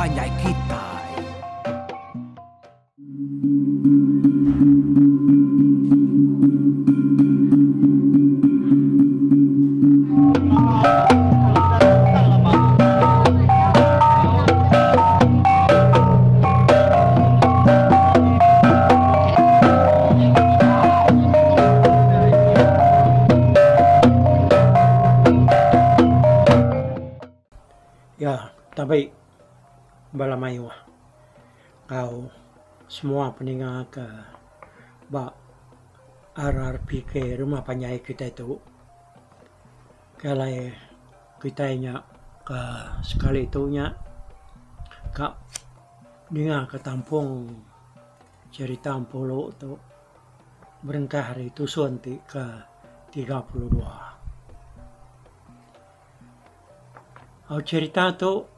panjai kita. Ya, tapi balamayo kau semua pendengar ke bak RRPK rumah panjai kita itu kalau kita nya ke sekali itunya kak dengar ke tampung cerita Ampolo tu berengkah hari itu sunti ke 32. Cerita tu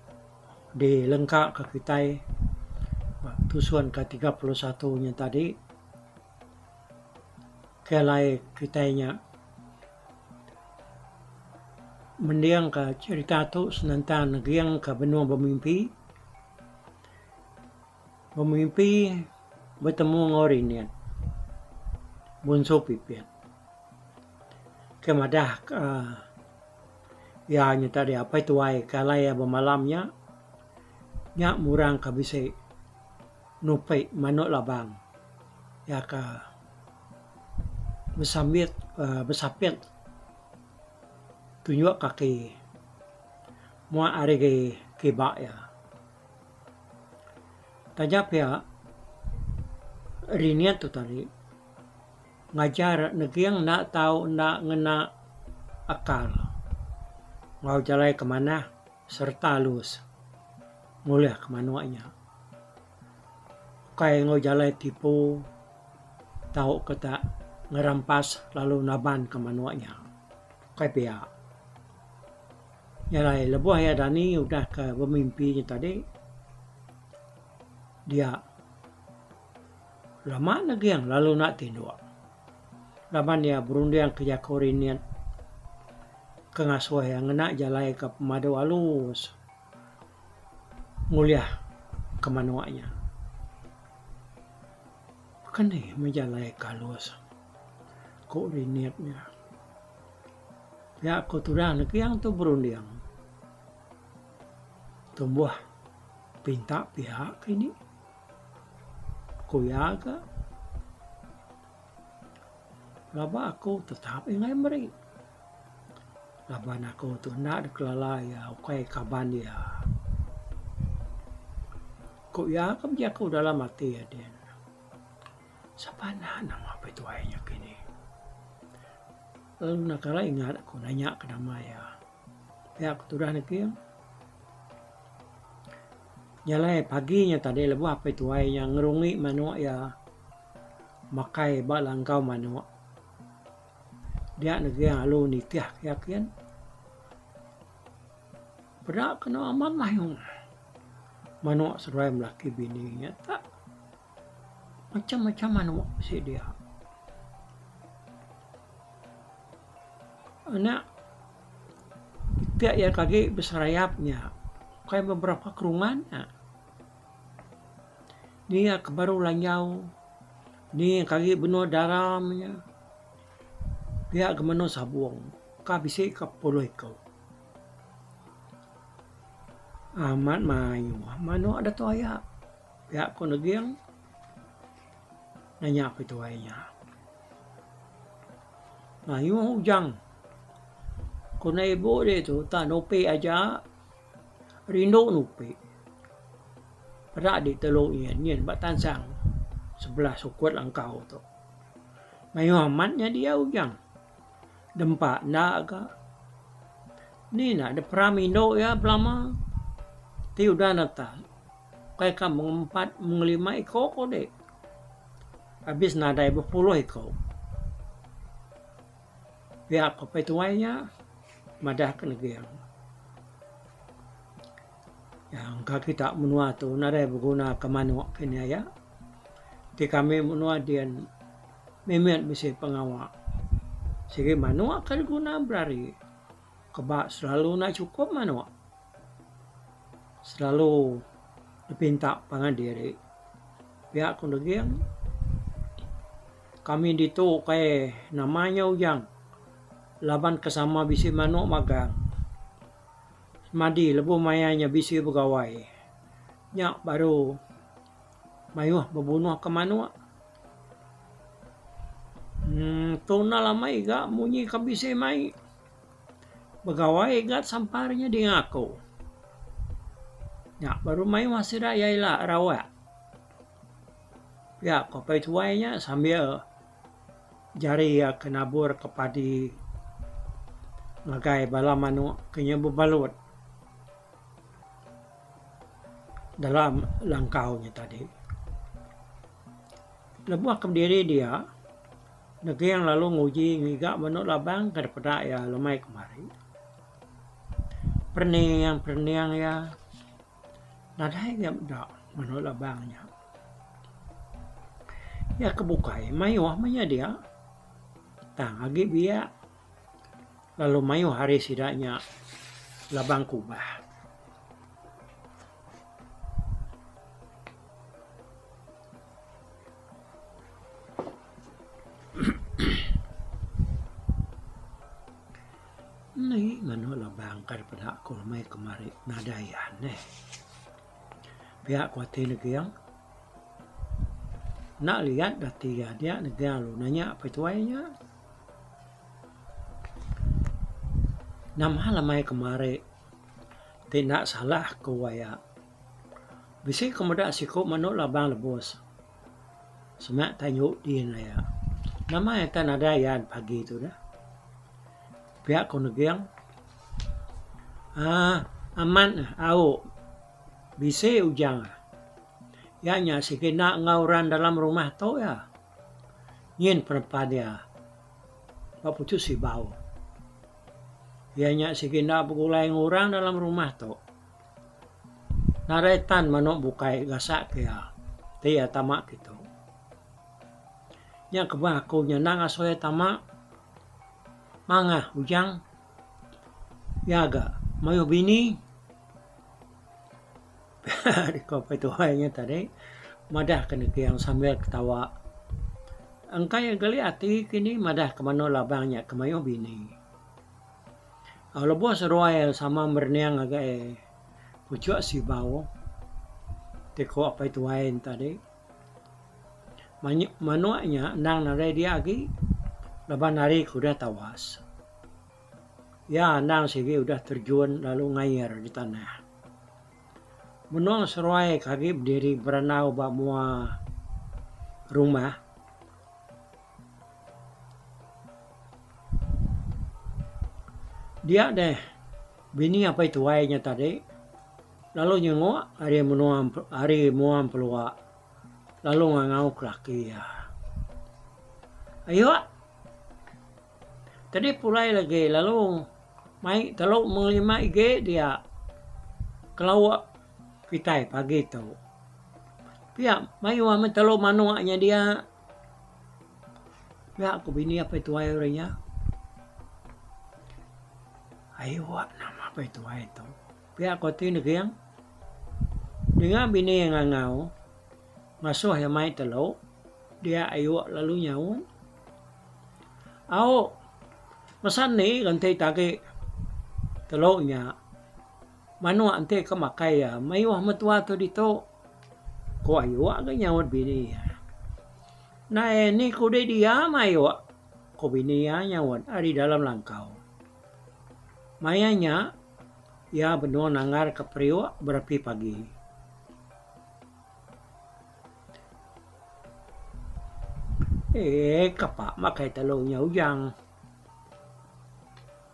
dilengkap ke kita tusuan ke 31-nya tadi kelai kitanya mendiang ke cerita tu senantang negiang ke benua bermimpi bertemu ngorinian bunso pipian kemadah ya nya tadi apa itu ai kalai ya bermalamnya nya murang ka bise nupai manok labang ya ka besapit tunjuk kaki mua are ke ba ya tajap ya riniat tu tadi ngajar negiang nak tahu nak ngena akal mau jalan kemana serta lus mulai kemanuanya kayak ngau jalan tipu tahu kata ngerampas lalu naban kemanuanya kayak pihak jalan lebuh ya Dani udah ke pemimpinya tadi dia lama lagi yang lalu nak tindak laban dia berundang kerja korinian kengasuh yang nak jalai ke pemadu halus mulia kemanuanya bukan nih menjalai kalus koordinatnya ya kotoran yang tu berundang tumbuh pinta pihak ini kuyaga laba aku tetap ingat mereka laban aku tu nak dekelalai ya okay kaban dia kok ya kerja aku dalam hati ya dia siapa nama apa itu ayahnya kini lalu nak kala ingat aku nanya ke nama ya aku tu dah nak yang nyalai paginya tadi lebu apa itu ayahnya ngerungi manuak ya makai bak langkau manuak dia negeri yang lalu nitiah yakin berak kena aman lah yung manuak serai melaki bininya tak macam-macam manuak si dia anak tiap yang kaki beserayapnya kayak beberapa kerungannya dia kebaru lanyau ni kaki benua daramnya dia gemano sabuang ka bisi ka puluh kau amat mayu mano ada tu ayah ya ko nagiang nanya apa itu ayahnya nah yung hujang ko na ibu dia tu ta nope aja rindo nope pada di telung ian batan sang sebelah sukut langkau tu mayu amatnya dia hujang dempak nak ke ni nak ada pramindo ya belama ti udah nata kayak kamu mengempat mengelima iko kok dek habis nada berpuluh iko ya apa tuanya madah ke negeri yang kaki tak menua tu nada berguna ke manuak kini ya di kami menua dia memet bisa pengawal sige manuak kan guna berari kebak selalu nak cukup manuak selalu dipinta pangandiri. Pihak kundagiang kami dito kay namanya ujang laban kasama bisi manok magang. Madi lebu mayanya bisi pegawai. Nyak baru mayuh membunuh ke manok. Tuna lama iga munyi kabisi mai. Pegawai igat samparnya di ngaku. Nyak baru mayuh masih raya ila rawa. Ya, kopai tuainya sambil jari ya kenabur kepadi ngagai bala manuk kenya berbalut dalam langkaunya tadi. Lebuah kediri dia, negeri yang lalu nguji ngigak manuk labang daripada ya lemai kemari. Perniang ya, nadai ya dak manuk labangnya. Ya kebukai mayuh manya dia tang agi biak lalu mayuh hari sidaknya labang kubah. Nih ngano labang daripada aku lemai kemari nadayan biak kuatin yang nak lihat dati dia negara lu nanya apa tuainya. Nama lamai kemari tidak salah kuaya. Bisi kemudian siku manuk labang lebos. Semak tanyuk dia ya. Nama yang tan ada ya pagi itu dah. Pihak konegiang aman au bisi ujang. Ya nya sikina ngauran dalam rumah tu ya. Nyin perempat dia. Baputu si bau. Ya nya sikina bukulai ngurang dalam rumah tu. Naretan manuk bukai gasak ya. Tia tamak gitu. Nya kebaku nya nang asoy tamak. Mangah ujang. Yaga mayu bini. Di kopi tuanya tadi madah kena yang sambil ketawa. Angkai yang gali hati kini madah kemana labangnya kemayo bini. Kalau bos royal sama merniang agak pucuk si bau. Teko apa itu lain tadi. Manuaknya nang narai dia lagi. Laban hari kuda tawas. Ya nang sigi udah terjun lalu ngayar di tanah. Menong seruai kaki berdiri berenau bak mua rumah. Dia deh bini apa itu wainya tadi. Lalu nyengok hari muam peluak. Lalu ngangau kelaki ya. Ayo. Tadi pulai lagi lalu mai teluk menglima ige dia kelawak pitai pagi tu. Pihak mayu amat telur manuaknya dia. Pihak aku bini apa itu airnya. Ayo nama apa itu air tu. Pihak aku tu yang dengan bini yang ngangau. Masuk yang mai telur. Dia ayo lalu nyawun. Au. Masan ni ganti tagi telurnya. Manu ante kemakai ya, mayuh metua tu dito. Ko ayo aga nyawat bini ya. Nah ini kude dia mayuh. Ko bini ya nyawat ari dalam langkau. Mayanya ya benua nangar ke priwa berapi pagi. Kapak makai telurnya ujang.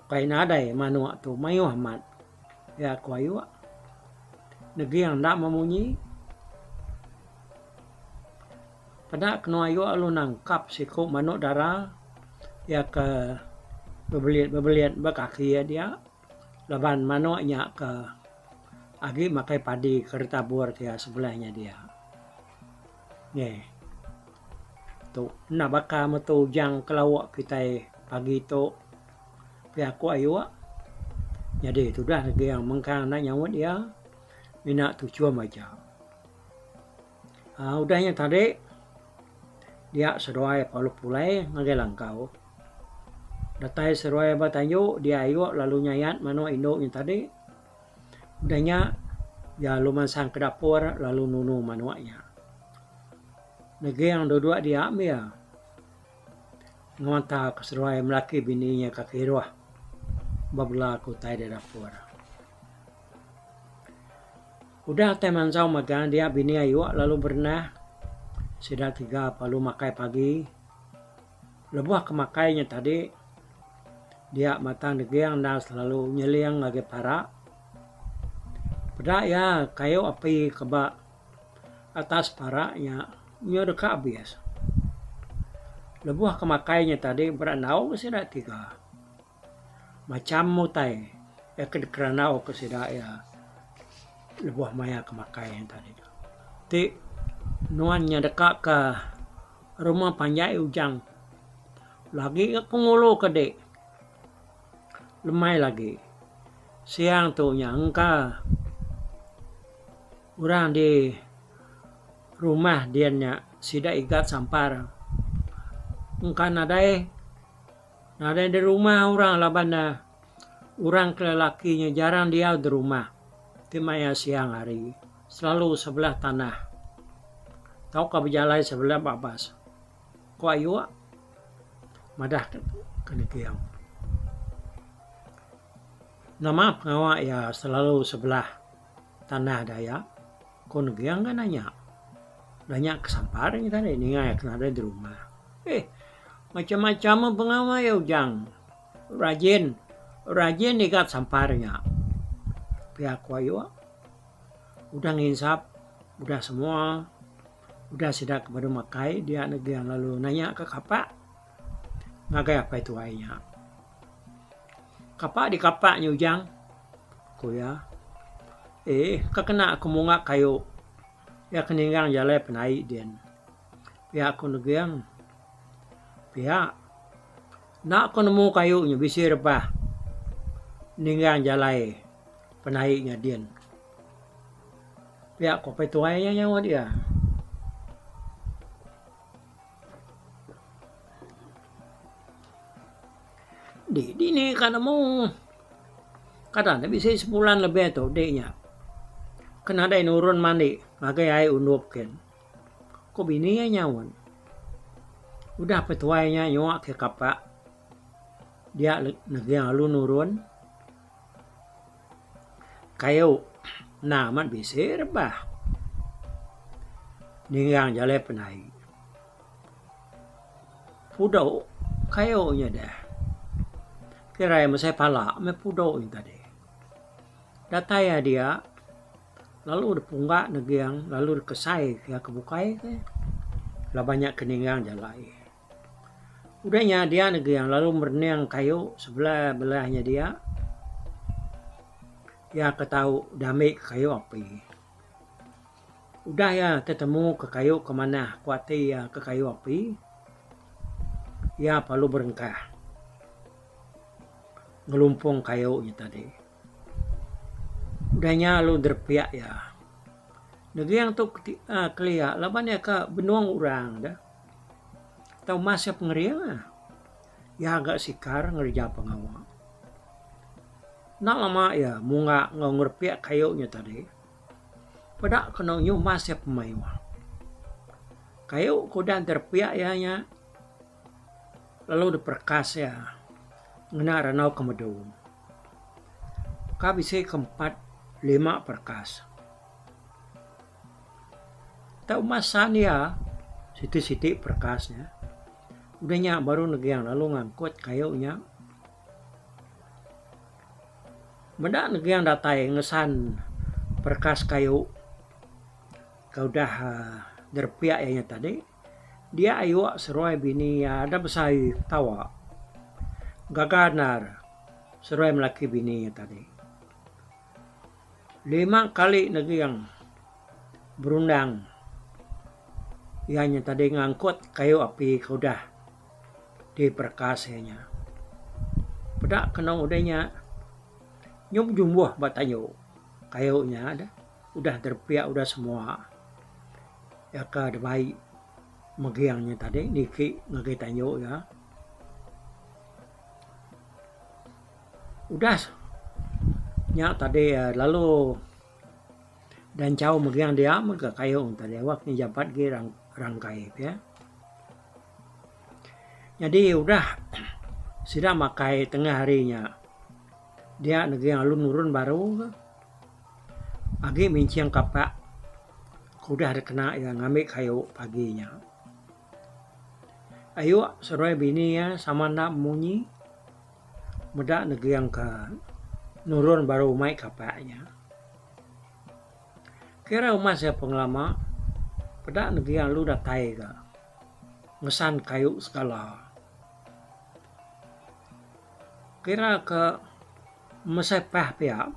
Kay naday manu tu mayuh amat. Ya kuayu negeri yang tak memunyi pada kena ayu alu nangkap siku manuk darah ya ke bebeliat berkaki ya dia laban manuknya ke agi makai padi kertabur dia sebelahnya dia ye tu nak bakal metu jang kelawak kita pagi tu pihak kuayu jadi itu dah negeri yang mengkang nak nyawut dia minat tujuan macam Udahnya tadi dia seruai palu pulai ngagelang kau. Datai seruai batanyo dia ayo lalu nyayat mano indoknya tadi. Udahnya ya lumansang ke dapur lalu nunu manuaknya. Nege yang dua dia ya. Ngata keseruai melaki bininya kakirwah. Babla aku tai di dapur. Udah teman sau magang dia bini ayu lalu berenah. Sudah 3 palu makai pagi. Lebuah kemakainya tadi. Dia matang degeang dan selalu nyeliang lagi para. Pada ya kayu api keba atas paraknya. Nya dekat habis. Lebuah kemakainya tadi beranau sudah 3. Macam mutai. Ya kedekeranau kesudah ya. Lebuah maya kemakai yang tadi. Ti nuannya dekat ke rumah panjai ujang. Lagi ke pengulu kedek. Lemai lagi. Siang tu nyangka. Orang di rumah dianya sida ikat sampar. Engkau nadai di rumah orang labana. Orang lelakinya jarang dia di rumah. Timaya siang hari selalu sebelah tanah. Tahu kau berjalan sebelah babas. Kau ayu madah kena kiam. Nama pengawak ya selalu sebelah tanah daya. Kau negiang kan nanya. Nanya kesamparnya tadi ini nggak kena ada di rumah. Macam-macam pengawak ya ujang. Rajin ikat samparnya. Pihak wayu udah nginsap, udah semua, udah sidak kepada makai dia negiang lalu nanya ke kapak ngagai apa itu ainya. Kapak di kapaknya ujang, kuya, kekena kemunga kayu, ya keninggang jalai penai den, pihak aku negiang, pihak, nak aku nemu kayunya bisi rebah, ninggang jalai penaiknya dian. Pihak kopi tuanya nyawa dia. Di ini kan mau kadang bisa sebulan lebih tuh deknya. Kena ada nurun mandi, makai air undupkan. Kok bininya nyawa. Udah petuanya nyawa ke kapak. Dia negiang lalu nurun. Kayu naman bisa rebah. Ninggang jalai penai. Pudau kayunya dah. Kira yang saya pala me pudau ini tadi. Dataya dia lalu punggak negiang lalu kesai ya kebukai ke. Lah banyak keninggang jalai. Udahnya dia negiang lalu merenang kayu sebelah belahnya dia. Ya ketahu damai ke kayu api. Udah ya ketemu ke kayu kemana kuati ya ke kayu api. Ya perlu berengkah. Ngelumpung kayunya tadi. Udahnya lu derpiak ya. Negeri yang tu kelia laban ya ke benuang orang dah. Tahu masih pengerian. Ya agak sikar ngerja pengawal. Nak lama ya munga ngerpiak kayunya tadi. Pada kena nyu masih pemain. Kayu kuda terpiak ya nya. Lalu diperkas ya. Ngena ranau kemedung. Kabisi keempat 5 perkas. Tahu masan ya. Siti-siti perkasnya. Udahnya baru negiang lalu ngangkut kayunya. Benda negiang datai ngesan perkas kayu. Kau dah derpiak ya tadi. Dia ayu seruai bini ya ada besai tawa. Gaganar seruai melaki bini ya tadi. 5 kali negiang berundang. Ianya tadi ngangkut kayu api kau dah di perkasnya. Pada kena udahnya nyum jumbuh batayo kayunya ada. Udah terpiak udah semua. ya ka debai magiangnya tadi niki ngagi tanyo ya. Udah nya tadi lalu dan cau magiang dia maka kayo tadi waktu jabat ge rangkai ya. Jadi udah sudah makai tengah harinya dia negiang alun nurun baru agi minciang kapak kuda ada kena yang ngambil kayu paginya. Ayo seruai bini ya sama nak munyi muda negiang ke nurun baru mai kapaknya. Kira umat saya pengelama pada negiang lu datai ke ngesan kayu segala. Kira ke mesepah pihak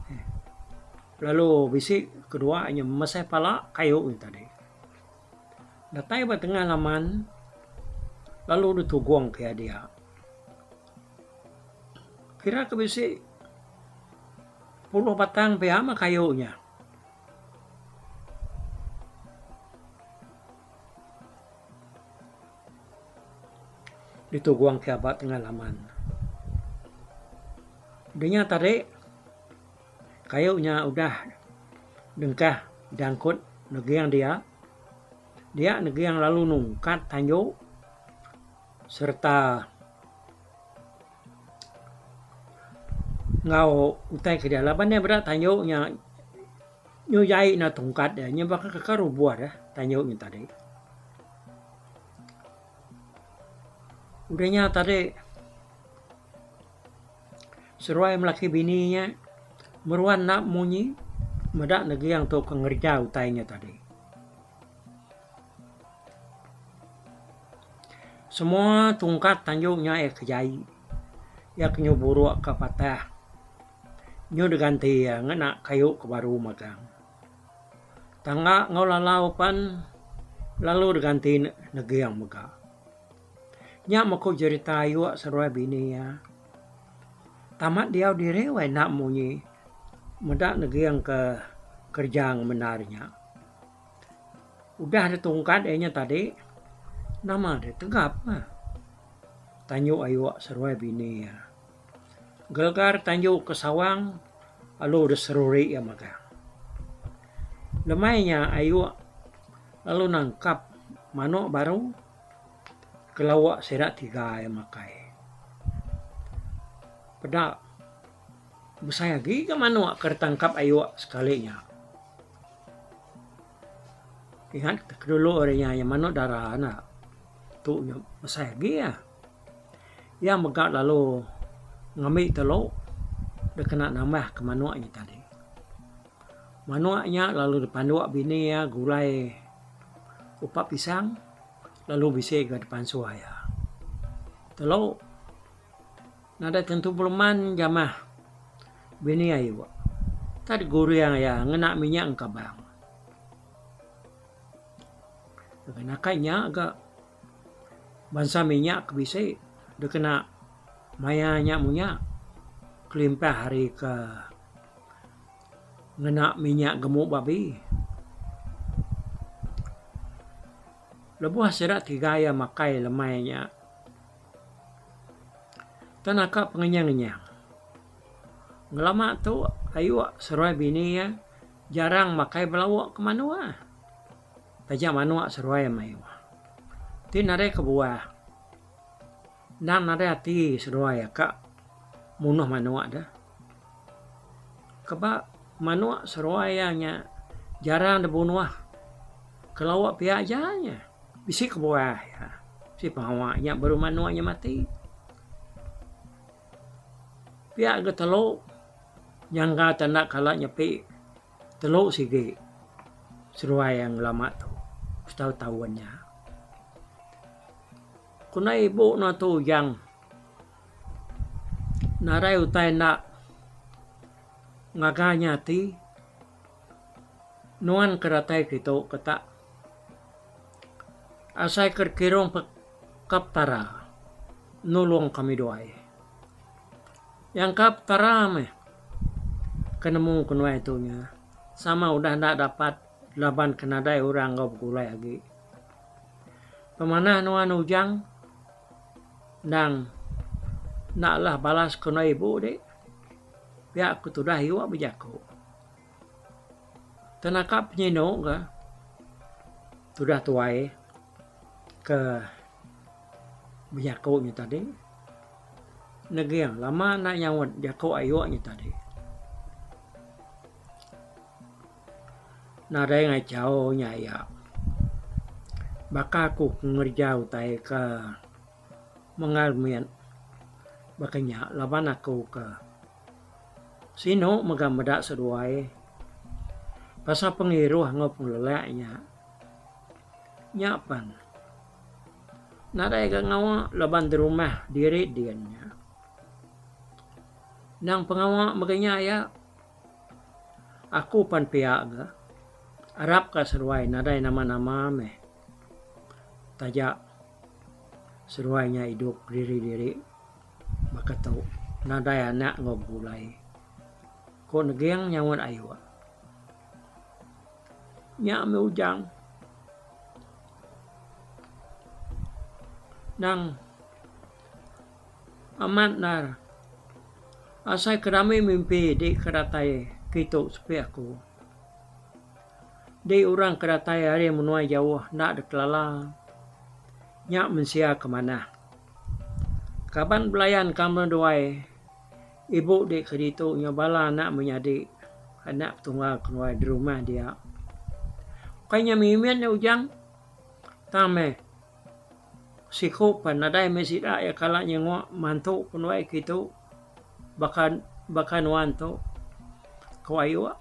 lalu bisik kedua hanya mesep pala kayu ini tadi datai ba tengah laman lalu ditugong kayak dia kira ke bisik puluh batang pihak mah kayunya ditugong kayak ba tengah laman. Dia tadi kayunya udah dengkah dangkut negiang dia negiang lalu nungkat tanyo serta ngau utai ke dia labannya berat tanyo nya nyuyai na tungkat ya nya bakal kekaru buat ya tanyo nya tadi udahnya tadi seruai melaki bininya meruan nak munyi medak negiang tu kengerja utainya tadi. Semua tungkat tanjungnya kejai. Ya kenyo buruk ke patah. Nyo diganti ya ngena kayu ke baru magang. Tangga ngolalau pan lalu diganti negiang mega. Nya mako cerita ayu seruai bini ya. Tamat dia direwai nak munyi medak negiang ke kerja menarnya. Udah ada tungkat nya tadi nama dia tegap mah. Tanyo ayu seruai bini ya. Gelgar tanyo ke sawang lalu udah seruri ya maka. Lemainya ayu lalu nangkap manok baru kelawak serak 3 ya makai. Pada besaya lagi ke mana kertangkap ayu sekalinya. Ingat dulu orangnya yang mana darah anak tu besaya lagi ya. Yang megak lalu ngambil telur dia kena nambah ke manuaknya tadi. Manuaknya lalu depan dua bini ya gulai upak pisang lalu bisa ke depan suaya. Telur nada tentu belum jamah bini ayu. Tadi guru yang ya ngena minyak engkabang. Kena kayaknya agak bangsa minyak bisa dia kena mayanya minyak kelimpah hari ke ngena minyak gemuk babi. Lebuh serak 3 ya makai lemainya. Tanaka pengenyang-nyang. Ngelama tu ayu seruai bini ya jarang makai belawak ke manua. Tajak manua seruai mayu. Ti nare ke buah. Dan nare hati seruai kak munuh manua dah. Keba manua seruai nya jarang dibunuh. Kelawak pihak janya. Bisi ke buah ya. Si pengawaknya baru manuanya mati. Pihak ke teluk nyangka tanda kalah nyepi teluk sige seruai yang lama tu tahu-tahuannya. Kuna ibu na tu yang narai utai nak ngaganya ti nuan keratai kita kata asai kerkirong kaptara nulung kami doai. Yang kap tarame kenemu kunwa itunya sama udah ndak dapat laban kenadai orang ngau gulai lagi. Pemanah nuan ujang nang naklah balas kena ibu dek. Pihak aku tu dah hiwak berjaku. Tenakap penyino ke sudah tuai ke berjaku ni tadi. Negiang lama nak nyawat jaku ayuak ni tadi. Nadai ngai jauh nyaya. Baka aku ngerjau tai ke mengalmian. Bakanya laban aku ke sino megamedak seduai. Pasal pengiruh ngopung lelaknya. Nyapan. Nadai ke ngawa laban di rumah diri diannya. Nang pengawak makanya ya. Aku pan pihak ke. Arab ka seruai nadai nama-nama meh. Tajak seruainya hidup diri-diri. Maka tahu nadai anak ngobulai. Ko negiang nyawan aywa. Nyak me ujang. Nang amat nar. Asai kerami mimpi di keratai gitu sepi aku. Di orang keratai hari menuai jauh nak dekelala. Nyak mensia kemana. Kapan belayan kamu doai. Ibu di keditu nyabala anak menjadi anak tunggal keluar di rumah dia. Kayaknya mimian ya ujang. Tame. Siku panadai mesida ya kalanya ngok mantu penuai gitu. Bahkan wanto. Kau ayuak.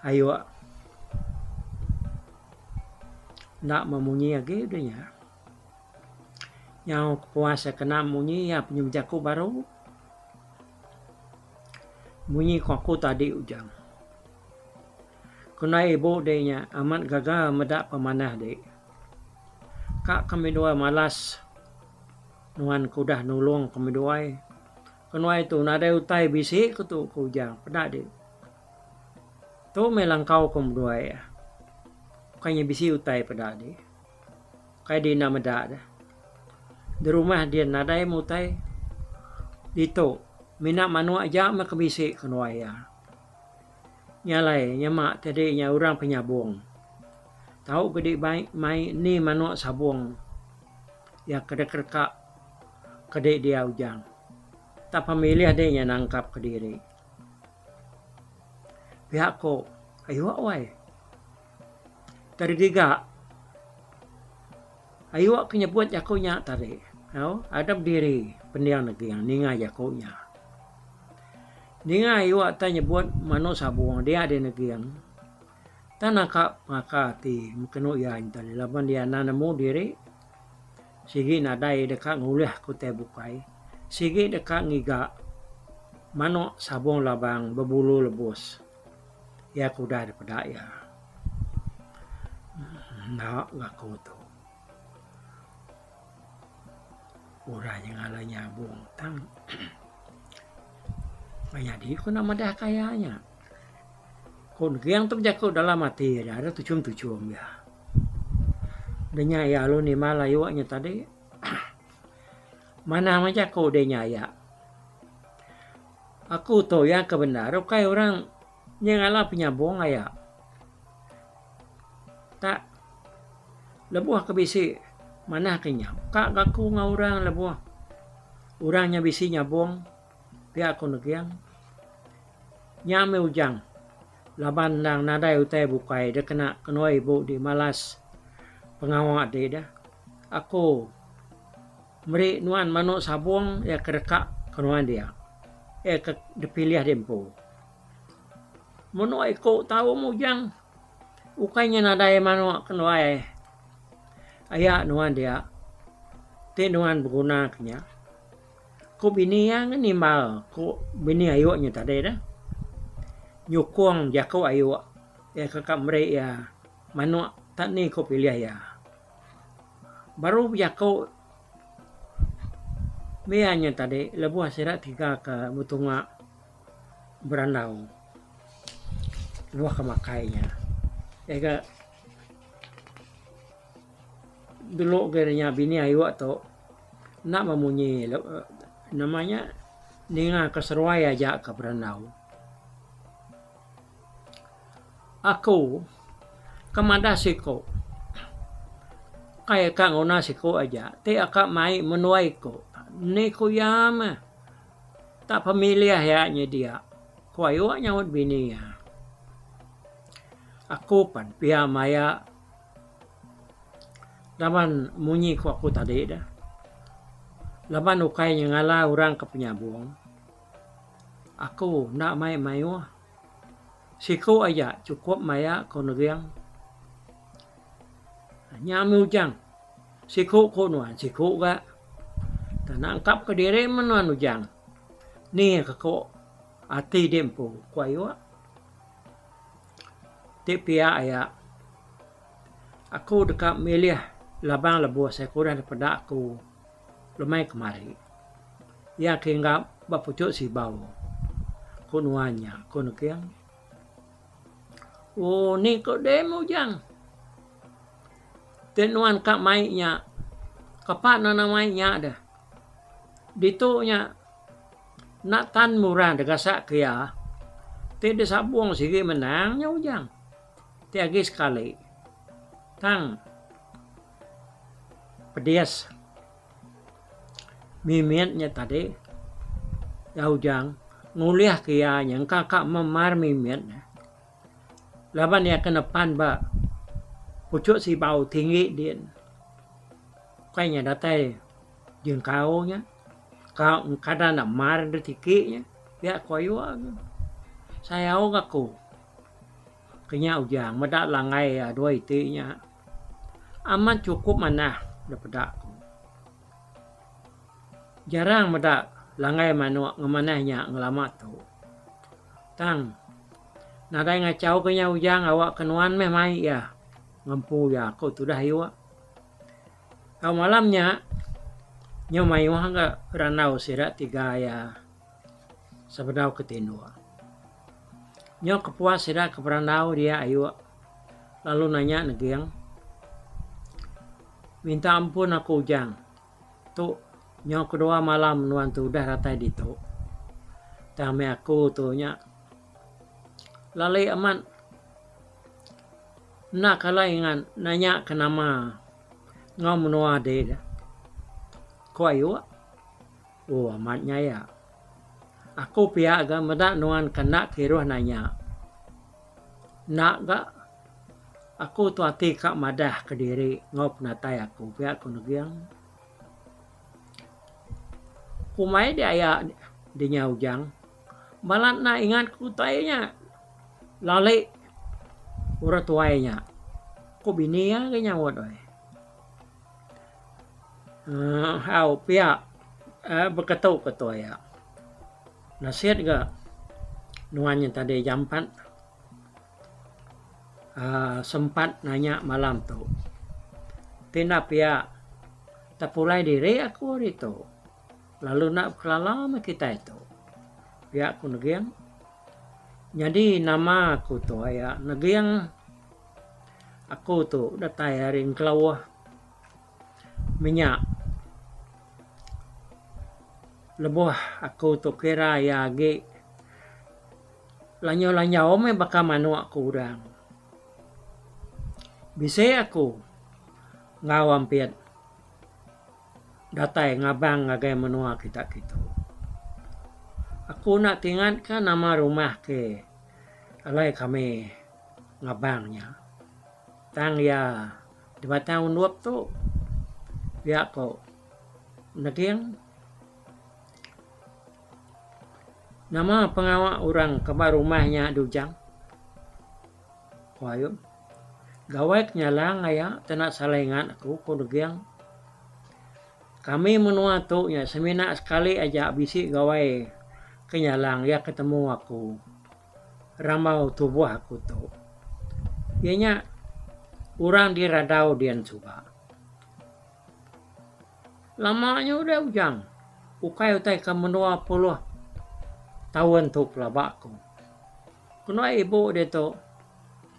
Ayuak. Nak memunyi lagi udahnya. Yang puasa kena munyi ya penyemjaku baru. Munyi aku tadi ujang. Kena ibu dehnya amat gagal medak pemanah dek. Kak kami dua malas. Nuan kudah nulung kami dua. Kena itu nada utai bisi kutu ujang. Pedak dek. Tu melangkau kami dua ya. Kayaknya bisi utai pedak dek. Kayak di nama dak dah. Di rumah dia nadai mutai. Dito. Minak manu aja mak kebisi kena ya. Nyalai nyamak tadinya orang penyabung. Tahu gede baik mai ni manu sabung. Ya kedek-kedek kedek dia ujang. Tak pemilih dia nangkap ke diri. Pihak ko ayo awai. Tergiga. Ayo kena buat jakunya tadi. Ada diri pendiang negeri yang ninga jakunya. Ninga ayo tanya buat mano sabung dia ada negeri yang. Tanaka makati mukeno ya intali laban dia nanamu diri. Sige nadai dekat ngulah kute bukai. Sige dekat ngiga mano sabung labang berbulu lebus. Ya kuda daripada ya. Nak ngaku tu. Orang yang ala nyabung tang. Banyak di ko nama dah kayanya. Kon yang tu jago dalam mati ada tucum-tucum ya. Denya ya lo ni malah iwaknya tadi. Mana macam kau denya ya. Aku tu yang kebenar. Kai orang yang ala penyabung ya. Tak lebuh kebisi. Mana kenyam? Kak aku ngorang lebuh. Orangnya bisi nyabung. Pihak aku negiang. Nyame ujang. Laban nang nadai utai bukai. Dia kena ibu di malas. Pengawak dia dah. Aku. Meri nuan manuk sabung. Ya kerekak kenuan dia. Dipilih dempo. Manuk ikut tahu mujang. Ukainya nadai manuk kenuai. Ayah nuan dia. Ti nuan berguna kenya. Ko bini yang nimbal. Ko bini ayuknya tadi dah. Nyukung jaku ayuk. Ya kakak mereka ya. Manuk tak ni ko pilih ya. Baru jaku. Mianya tadi. Lebuh sirat tiga ke mutunga berandau. buah kemakainya. Ega dulu gerenya bini ayu atau nak memunyi namanya ninga keseruai aja ke berenau. Aku kemana siko kayak kang ona siko aja te akak mai menuai ko ni ko yama tak pemilih ya dia ko ayo nyawat bini ya aku pan pia maya laban munyi ko aku tadi dah laban ukai ngala orang ke penyabuang aku nak mai wah siko aja cukup maya ko negeriang nyamu ujang siko ko nuan siko ga tanangkap ke diri menuan ujang ni ko ati dempo ko ayo te pia aya aku dekat milih labang lebuh saya kurang daripada aku lemai kemari ya kehingga bapucuk si bau ko nuannya ko negeriang. Oh ni kok demo jang. Tenuan kak mainnya. Kapan nana mainnya dah. Ditunya nak tan murah degasak kia. Tidak sabung sigi menangnya ujang. Tiagi sekali. Tang. Pedes. Mimitnya tadi. Ya ujang. Nguliah kia yang kakak memar mimitnya. Laban ya kena pan ba pucuk si bau tinggi dia kayaknya datai jeung kau nya kau kadang nak mar detiknya ya koyo saya aku kenya ujang medak langai ya dua itinya aman cukup mana daripada aku jarang medak langai manu ngemanahnya ngelamat tu tang nadai ngacau kenya ujang awak kenuan meh mai ya ngempu ya kau tu dah iwa kau malamnya nyo mai wah ga ranau sira tiga ya sabadau ketindua nyo kepuas sira ke ranau dia ayu lalu nanya negiang minta ampun aku ujang tu nyo kedua malam nuan tu dah ratai di tu tame aku tu nya lalai aman nak kalaingan nanya ke nama ngau menua de ko ayo oh amatnya ya aku pihak ga medak nuan kena kiruh nanya nak ga aku tu hati kak madah ke diri ngau penatai aku pihak ku negiang kumai dia ya dinya ujang malat na ingat ku tainya lalai urat tuainya ko bini ya kanya wadoy hau pia berkatau ya nasihat ga nuannya tadi jampan sempat nanya malam tu tindak pia tak pulai diri aku itu lalu nak kelala kita itu pihak ku negiang jadi nama aku tu ya negiang aku tu udah tayarin kelawah minyak lebuh aku tu kira ya ge lanyo me baka manu aku urang bisa aku ngawam piat datai ngabang ngagai menua kita gitu. Aku nak tingat kan nama rumah ke alai kami ngabangnya. Tang ya di batang unup tu ya ko nagiang nama pengawal orang kabar rumahnya dujang. Koyo gawek nyalang ya tenak salengan aku ko nagiang kami menua tu ya semina sekali aja bisi gawai kenyalang ya ketemu aku ramau tubuh aku tu ianya orang di radau dian coba lamanya udah ujang ukai utai ke menua puluh tahun tu pelabakku kena ibu dia tu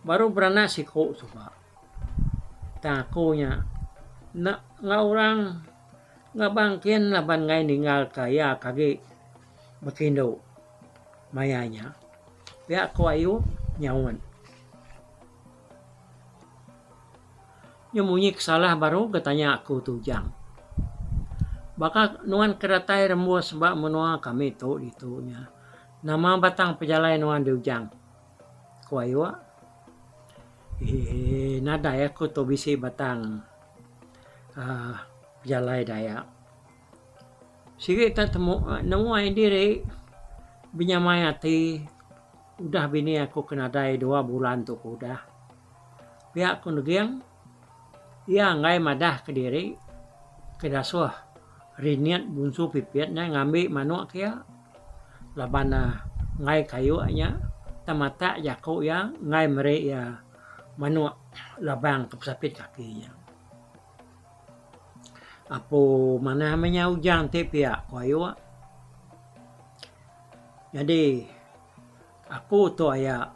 baru beranak siko suka takonya na nga orang nga bangkin laban ngay ningal kaya kage makindo mayanya ya ko ayo nyawan nyemunyik salah baru katanya aku tujang baka nuan keratai rembuas sebab menua kami to ditunya nama batang pejalai nuan diujang ko ayo nada ya ko to bisi batang pejalai daya sige ta temu nemu diri binyamayati udah bini aku kena dai 2 bulan tuh udah pihak aku negiang ya ngai madah ke diri kedasuh riniat bunsu pipiatnya ngambil manuk kia labana ngai kayunya tamata jako ya ngai mere ya manuk labang kepsapit kakinya apo mana namanya ujang tepia kayu jadi aku tuh ayah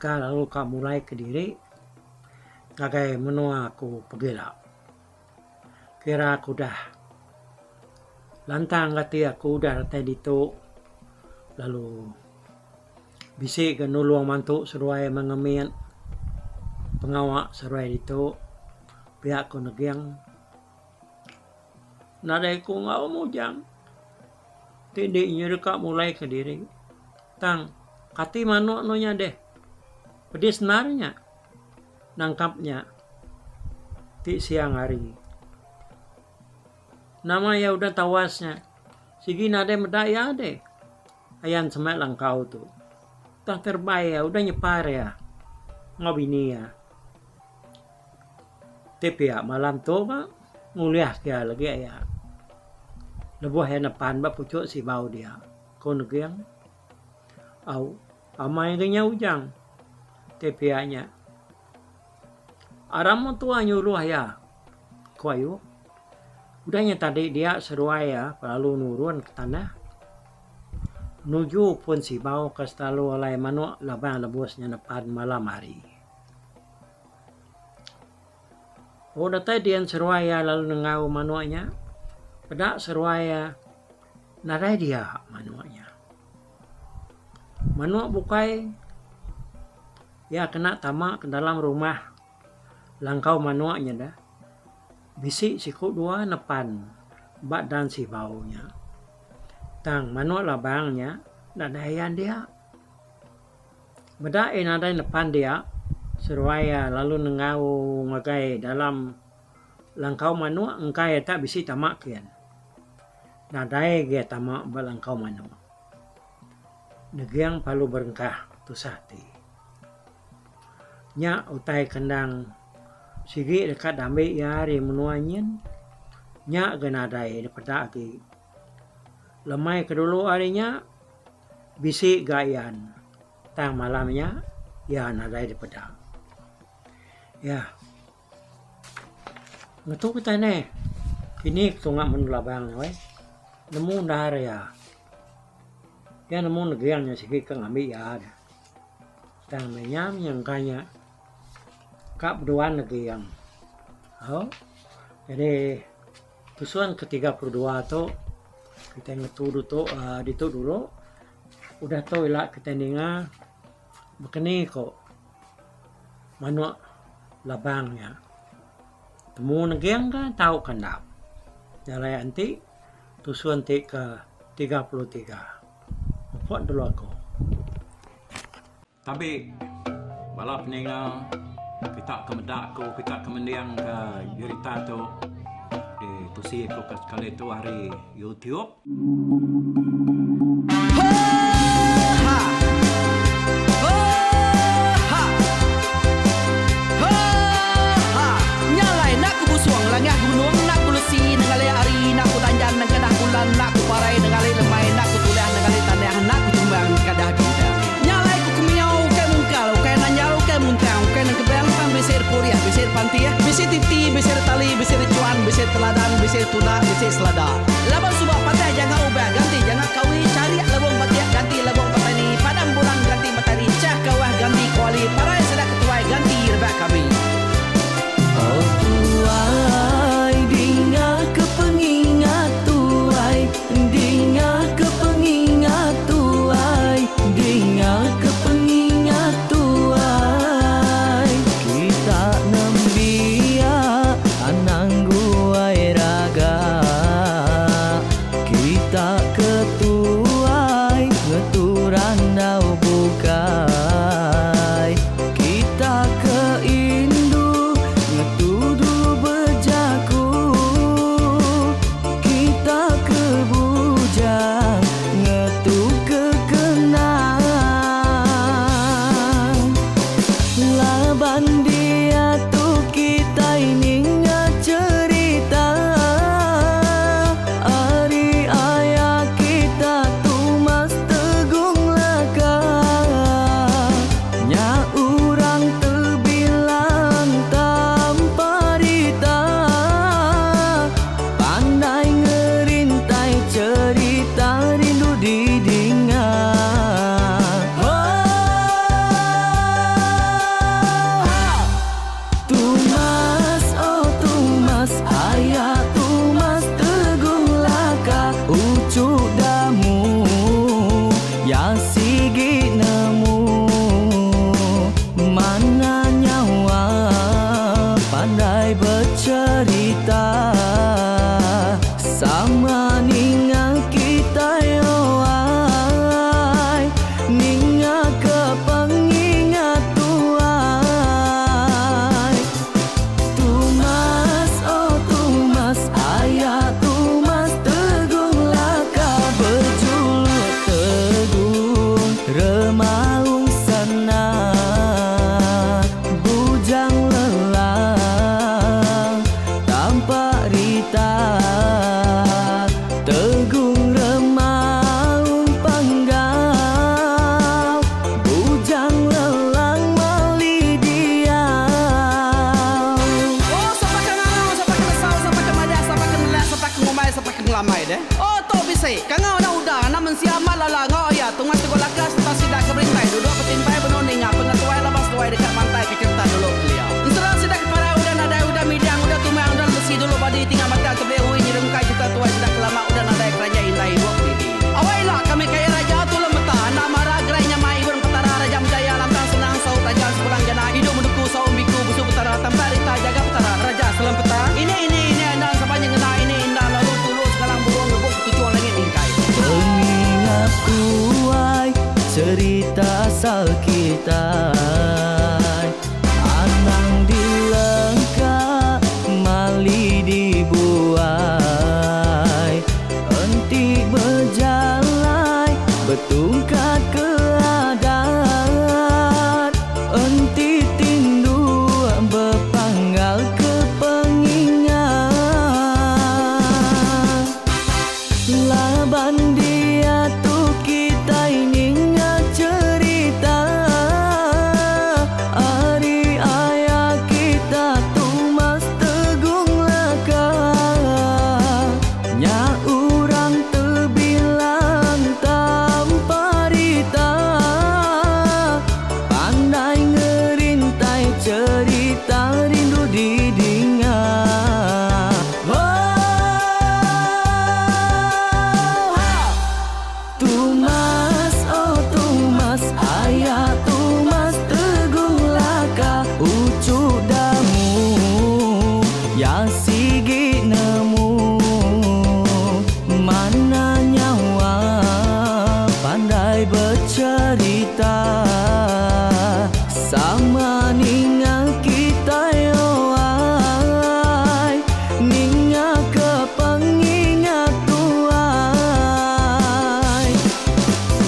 kalau kamu mulai ke diri kagai menua aku pergi lah kira aku dah lantang kati aku udah ratai itu lalu bisik ke nuluang mantuk seruai mengemin pengawak seruai itu pihak ko nagyang naday ko nga umujang hindi nyo ka mulai ke diri tang kati mano no nya deh pedis narnya nangkapnya ti siang hari nama ya udah tawasnya sige naday medaya deh ayan semak lang kau tuh tang terbay ya udah nyepar ya ngobini ya tapi ya malam tu ba nguliah kia lagi ya lebuh ya napan ba pucuk si bau dia ko nagyang au amai ganya ujang tapi nya aram mo tua nyuruh ya ko ayo udahnya tadi dia seruai ya lalu nurun ke tanah nuju pun si bau kastalu alai manuk labang lebusnya napan malam hari. Oh datay dian seruaya lalu nengau manuanya. Pada seruaya narai dia manuanya. Manuak bukai ya kena tamak ke dalam rumah. Langkau manuaknya dah. Bisik siku 2 nepan bak dan si baunya. Tang manuak labangnya nadayan dia. Beda nadai nepan dia. Seruaya lalu nengau ngagai dalam langkau manuk engkai tak bisi tamak kian. Nadai ge tamak balangkau manuk. Negiang palu berengkah tu sati. Nya utai kendang sigi dekat dambe yari menuanyin. Nya genadai daripada agi. Lemai kedulu harinya bisi gayan. Tang malamnya ya nadai daripada. Ya, ngetuk kita nih, kini tungak menulabang, weh, nemu dar ya, nemu negeriannya sih kita ngambil ya, tang menyam yang kaya, kap dua negerian, oh, jadi tujuan ke-32 tuh kita ngetudu tuh, itu dulu, udah tuh ilah kita ninga, begini kok, manuk labangnya temu negiang kan tahu kendap jalai anti tusuan ke 33 buat dulu aku tapi balap ninga kita kemedak ko kita kemendiang ke cerita tu di tusi ko kali itu hari YouTube Langah gunung nak kulusi nengali ari nak kutanjan nang kadah bulan nak kuparai nengali lemai nak kutulah nengali tanah nak kutumbang kadah kita nyalai ku kumiau ke mungkal ke nanyau ke muntang ke nang kebang pang besir puriah besir pantiah besir titi besir tali besir cuan besir teladan besir tuna besir selada laban subah patah jangan ubah ganti jangan kawi cari labong patiah ganti labong patani padang bulan ganti matahari cah kawah ganti tuai cerita asal kita. Anang dilengkap mali dibuai, enti berjalan betungkat keadaan, enti tindu berpanggal ke pengingat. Laban dia tu kita ini cerita, hari ayah kita tu mas tegung laka, nya urang terbilang tanpa rita, pandai ngerintai cerita rindu didingat. Tumas, oh Tumas, ayah Tumas tegung laka, ucuk damu ya sigi nemu, mana nyawa pandai bercerita, sama ninga kita yoai, ninga ke pengingat tuai.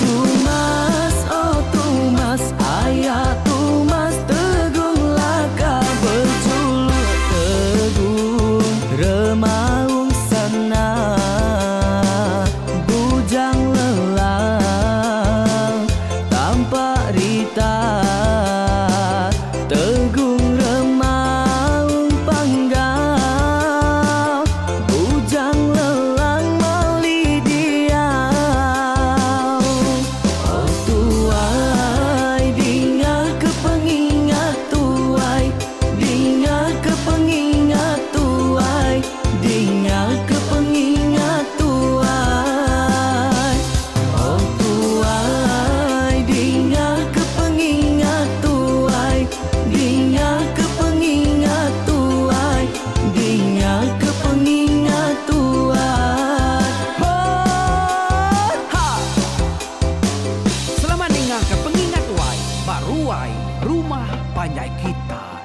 Tumas, oh Tumas, ayah Tumas tegung laka, berjuluk tegung remaung senang, bujang lelang tanpa rita, tegung remaung panggal, bujang lelang mali diau. Oh tuai, dinga ke pengingat tuai, dinga ke pengingat tuai, dinga ke pengingat tuai. Oh tuai, dinga ke pengingat tuai, dinga ke pengingat tuai, dinga ke pengingat tuai. Ha! Selamat dengar ke pengingat wai, baruai rumah panjai kita.